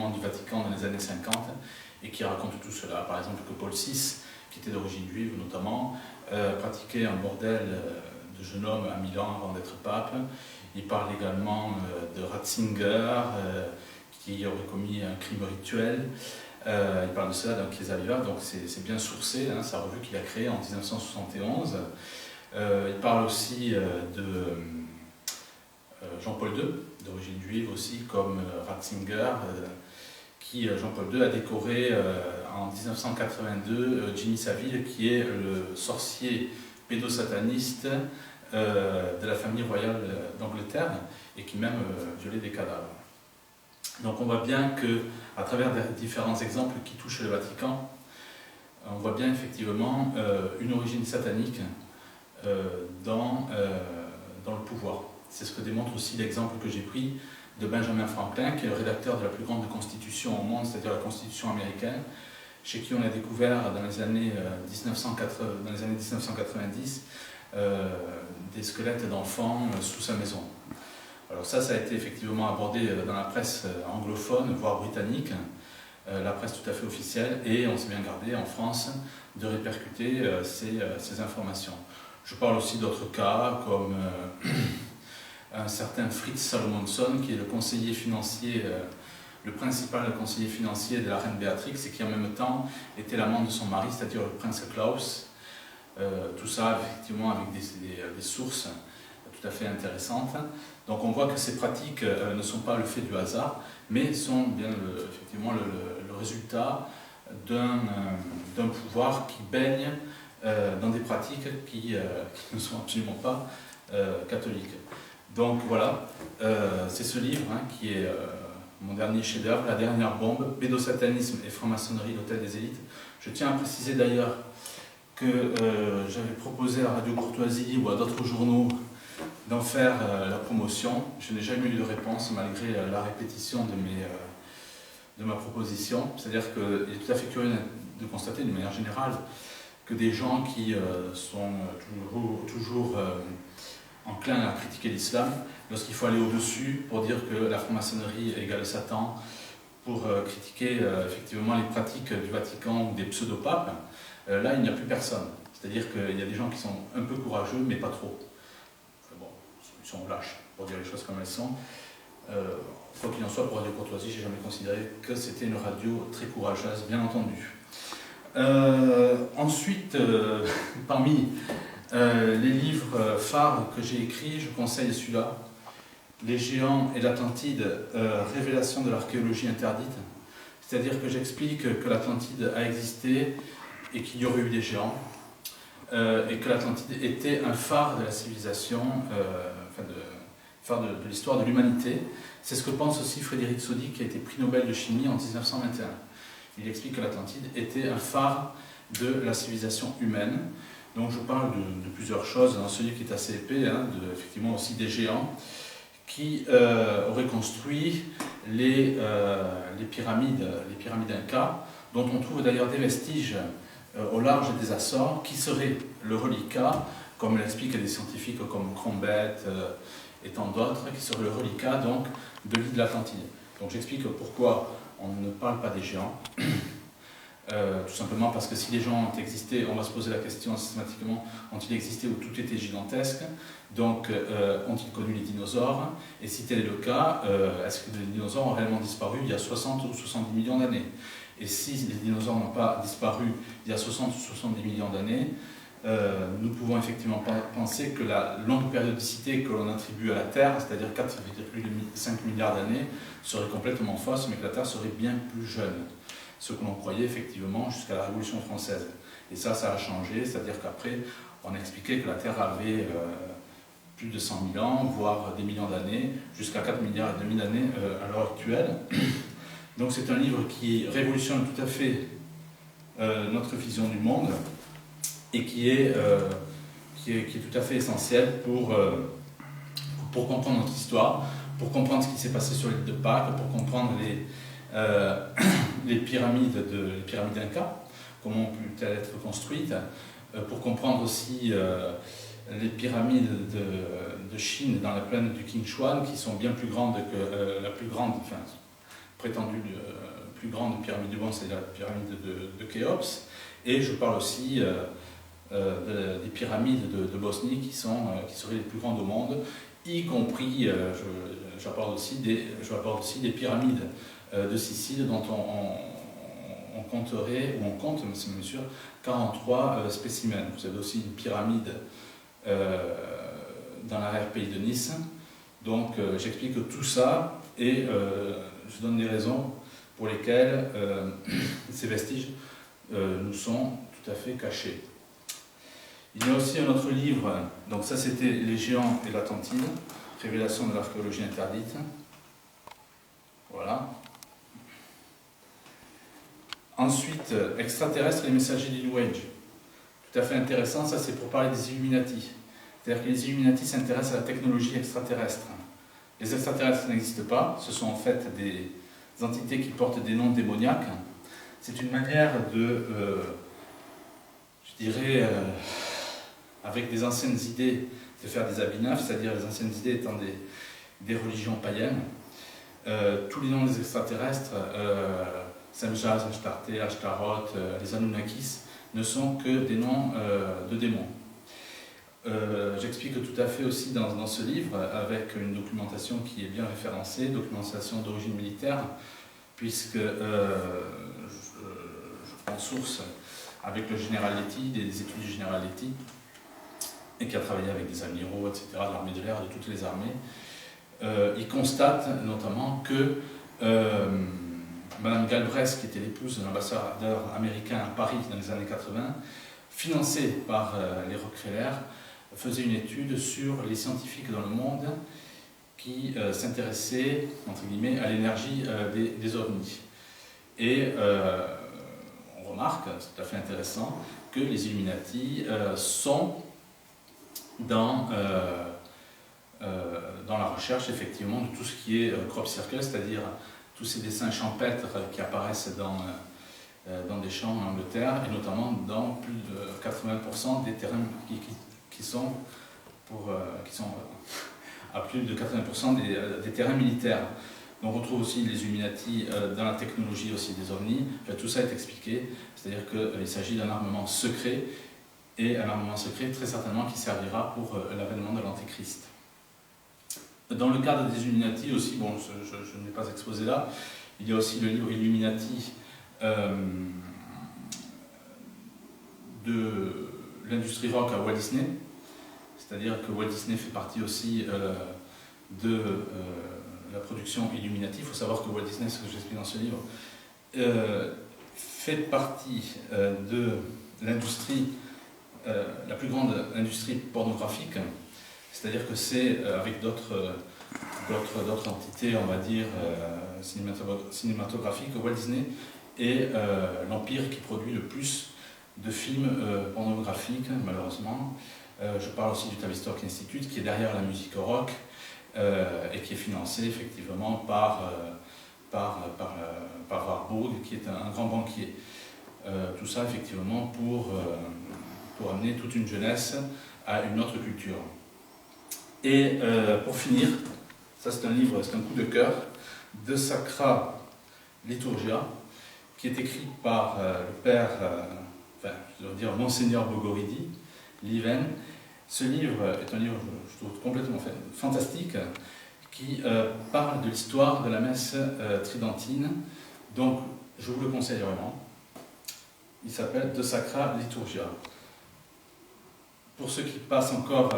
événements du Vatican dans les années 50 et qui raconte tout cela. Par exemple que Paul VI, qui était d'origine juive notamment, pratiquait un bordel de jeune homme à Milan avant d'être pape. Il parle également de Ratzinger, qui aurait commis un crime rituel. Il parle de cela dans Chiesa Viva, donc c'est bien sourcé, hein, sa revue qu'il a créée en 1971. Il parle aussi de Jean-Paul II, d'origine juive aussi, comme Ratzinger, qui, Jean-Paul II, a décoré en 1982 Jimmy Savile, qui est le sorcier pédosataniste de la famille royale d'Angleterre, et qui même violait des cadavres. Donc on voit bien qu'à travers différents exemples qui touchent le Vatican, on voit bien effectivement une origine satanique dans le pouvoir. C'est ce que démontre aussi l'exemple que j'ai pris de Benjamin Franklin, qui est le rédacteur de la plus grande constitution au monde, c'est-à-dire la constitution américaine, chez qui on a découvert dans les années 1990 des squelettes d'enfants sous sa maison. Alors ça a été effectivement abordé dans la presse anglophone, voire britannique, la presse tout à fait officielle, et on s'est bien gardé en France de répercuter ces informations. Je parle aussi d'autres cas, comme un certain Fritz Salomonson, qui est le conseiller financier, le principal conseiller financier de la reine Béatrix, et qui en même temps était l'amant de son mari, c'est-à-dire le prince Klaus. Tout ça effectivement avec des sources tout à fait intéressantes. Donc on voit que ces pratiques ne sont pas le fait du hasard, mais sont bien effectivement le résultat d'un pouvoir qui baigne dans des pratiques qui ne sont absolument pas catholiques. Donc voilà, c'est ce livre qui est mon dernier chef-d'œuvre, La dernière bombe, pédosatanisme et franc-maçonnerie, l'hôtel des élites. Je tiens à préciser d'ailleurs que j'avais proposé à Radio Courtoisie ou à d'autres journaux d'en faire la promotion. Je n'ai jamais eu de réponse malgré la répétition de ma proposition. C'est-à-dire qu'il est tout à fait curieux de constater d'une manière générale que des gens qui sont toujours enclins à critiquer l'islam, lorsqu'il faut aller au-dessus pour dire que la franc-maçonnerie égale Satan, pour critiquer effectivement les pratiques du Vatican ou des pseudo-papes, là il n'y a plus personne. C'est-à-dire qu'il y a des gens qui sont un peu courageux, mais pas trop. Bon, ils sont lâches, pour dire les choses comme elles sont. Quoi qu'il en soit, pour Radio Courtoisie, j'ai jamais considéré que c'était une radio très courageuse, bien entendu. Ensuite, parmi les livres phares que j'ai écrits, je conseille celui-là, Les géants et l'Atlantide, révélation de l'archéologie interdite. C'est-à-dire que j'explique que l'Atlantide a existé et qu'il y aurait eu des géants, et que l'Atlantide était un phare de la civilisation, phare de l'histoire de l'humanité. C'est ce que pense aussi Frédéric Soddy, qui a été prix Nobel de chimie en 1921. Il explique que l'Atlantide était un phare de la civilisation humaine. Donc je parle de plusieurs choses dans ce livre qui est assez épais, effectivement aussi des géants qui auraient construit les pyramides Inca, dont on trouve d'ailleurs des vestiges au large des Açores, qui seraient le reliquat, comme l'expliquent des scientifiques comme Crombette et tant d'autres, qui seraient le reliquat donc, de l'île de l'Atlantide. Donc j'explique pourquoi on ne parle pas des géants. Tout simplement parce que si les gens ont existé, on va se poser la question systématiquement, ont-ils existé où tout était gigantesque? Donc ont-ils connu les dinosaures? Et si tel est le cas, est-ce que les dinosaures ont réellement disparu il y a 60 ou 70 millions d'années? Et si les dinosaures n'ont pas disparu il y a 60 ou 70 millions d'années, nous pouvons effectivement penser que la longue périodicité que l'on attribue à la Terre, c'est-à-dire 4,5 milliards d'années, serait complètement fausse, mais que la Terre serait bien plus jeune. Ce que l'on croyait effectivement jusqu'à la Révolution française. Et ça a changé, c'est-à-dire qu'après, on expliquait que la Terre avait plus de 100 000 ans, voire des millions d'années, jusqu'à 4,5 milliards d'années à l'heure actuelle. Donc c'est un livre qui révolutionne tout à fait notre vision du monde et qui est tout à fait essentiel pour comprendre notre histoire, pour comprendre ce qui s'est passé sur l'île de Pâques, pour comprendre les pyramides Inca, comment ont pu être construites, pour comprendre aussi les pyramides de Chine dans la plaine du Qinchuan, qui sont bien plus grandes que la plus grande, enfin, prétendue plus grande pyramide du monde, c'est la pyramide de Khéops. Et je parle aussi des pyramides de Bosnie qui seraient les plus grandes au monde, y compris, j'apporte aussi des pyramides de Sicile dont on compterait, ou on compte, c'est bien sûr, 43 spécimens. Vous avez aussi une pyramide dans l'arrière-pays de Nice. Donc j'explique tout ça et je donne les raisons pour lesquelles ces vestiges nous sont tout à fait cachés. Il y a aussi un autre livre, donc ça c'était Les Géants et l'Atlantide, révélation de l'archéologie interdite. Voilà. Ensuite, extraterrestres et les messagers du New Age. Tout à fait intéressant, ça c'est pour parler des Illuminati. C'est-à-dire que les Illuminati s'intéressent à la technologie extraterrestre. Les extraterrestres n'existent pas, ce sont en fait des entités qui portent des noms démoniaques. C'est une manière de, je dirais, avec des anciennes idées, de faire des habits neufs, c'est-à-dire les anciennes idées étant des religions païennes. Tous les noms des extraterrestres, Semjaz, Ashtarté, Ashtaroth, les Anunnakis, ne sont que des noms de démons. J'explique tout à fait aussi dans ce livre, avec une documentation qui est bien référencée, documentation d'origine militaire, puisque je prends source avec le général Lety, des études du général Lety, et qui a travaillé avec des amiraux, etc., de l'armée de l'air, de toutes les armées. Il constate notamment que Madame Galbraith, qui était l'épouse de l'ambassadeur américain à Paris dans les années 80, financée par les Rockefeller, faisait une étude sur les scientifiques dans le monde qui s'intéressaient, entre guillemets, à l'énergie des ovnis. Et on remarque, c'est tout à fait intéressant, que les Illuminati sont dans la recherche, effectivement, de tout ce qui est crop circle, c'est-à-dire tous ces dessins champêtres qui apparaissent dans des champs en Angleterre, et notamment dans plus de 80% des terrains qui sont à plus de 80% des terrains militaires. On retrouve aussi les Illuminati dans la technologie aussi des ovnis. Enfin, tout ça est expliqué, c'est-à-dire qu'il s'agit d'un armement secret, et un armement secret très certainement qui servira pour l'avènement de l'Antéchrist. Dans le cadre des Illuminati aussi, bon, je ne l'ai pas exposé là, il y a aussi le livre Illuminati de l'industrie rock à Walt Disney, c'est-à-dire que Walt Disney fait partie aussi de la production Illuminati. Il faut savoir que Walt Disney, ce que j'explique dans ce livre, fait partie de l'industrie, la plus grande industrie pornographique, c'est-à-dire que c'est avec d'autres entités, on va dire, cinématographiques, Walt Disney est l'empire qui produit le plus de films pornographiques, malheureusement. Je parle aussi du Tavistock Institute, qui est derrière la musique rock, et qui est financé effectivement par Warburg, qui est un grand banquier. Tout ça, effectivement, pour amener toute une jeunesse à une autre culture. Et pour finir, ça c'est un livre, c'est un coup de cœur, De Sacra Liturgia, qui est écrit par le père, je dois dire Monseigneur Bogoridi, Liven. Ce livre est un livre, je trouve, complètement fantastique, qui parle de l'histoire de la messe tridentine. Donc, je vous le conseille vraiment. Il s'appelle De Sacra Liturgia. Pour ceux qui passent encore,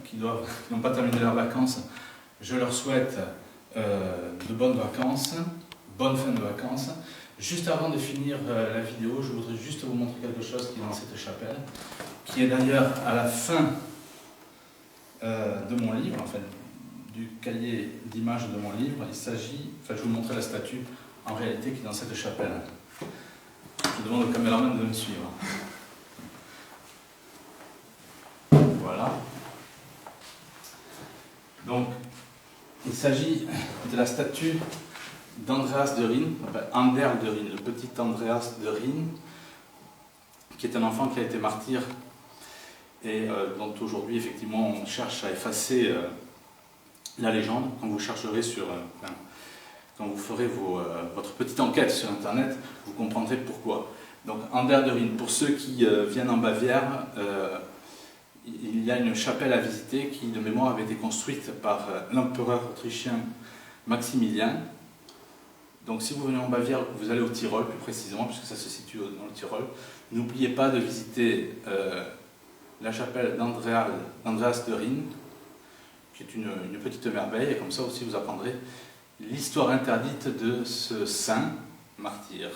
qui n'ont pas terminé leurs vacances, je leur souhaite de bonnes vacances, bonne fin de vacances. Juste avant de finir la vidéo, je voudrais juste vous montrer quelque chose qui est dans cette chapelle, qui est d'ailleurs à la fin de mon livre, enfin, du cahier d'images de mon livre. Il s'agit, je vais vous montrer la statue en réalité qui est dans cette chapelle. Je demande au caméraman de me suivre. Voilà. Donc, il s'agit de la statue d'Andreas de Rhin, Ander de Rhin, le petit Andreas de Rhin, qui est un enfant qui a été martyr et dont aujourd'hui, effectivement, on cherche à effacer la légende. Quand vous chercherez sur quand vous ferez votre petite enquête sur Internet, vous comprendrez pourquoi. Donc Ander de Rhin, pour ceux qui viennent en Bavière, il y a une chapelle à visiter qui, de mémoire, avait été construite par l'empereur autrichien Maximilien. Donc si vous venez en Bavière, vous allez au Tyrol plus précisément, puisque ça se situe dans le Tyrol, n'oubliez pas de visiter la chapelle d'Andreas de Rhin, qui est une petite merveille, et comme ça aussi vous apprendrez l'histoire interdite de ce saint martyr.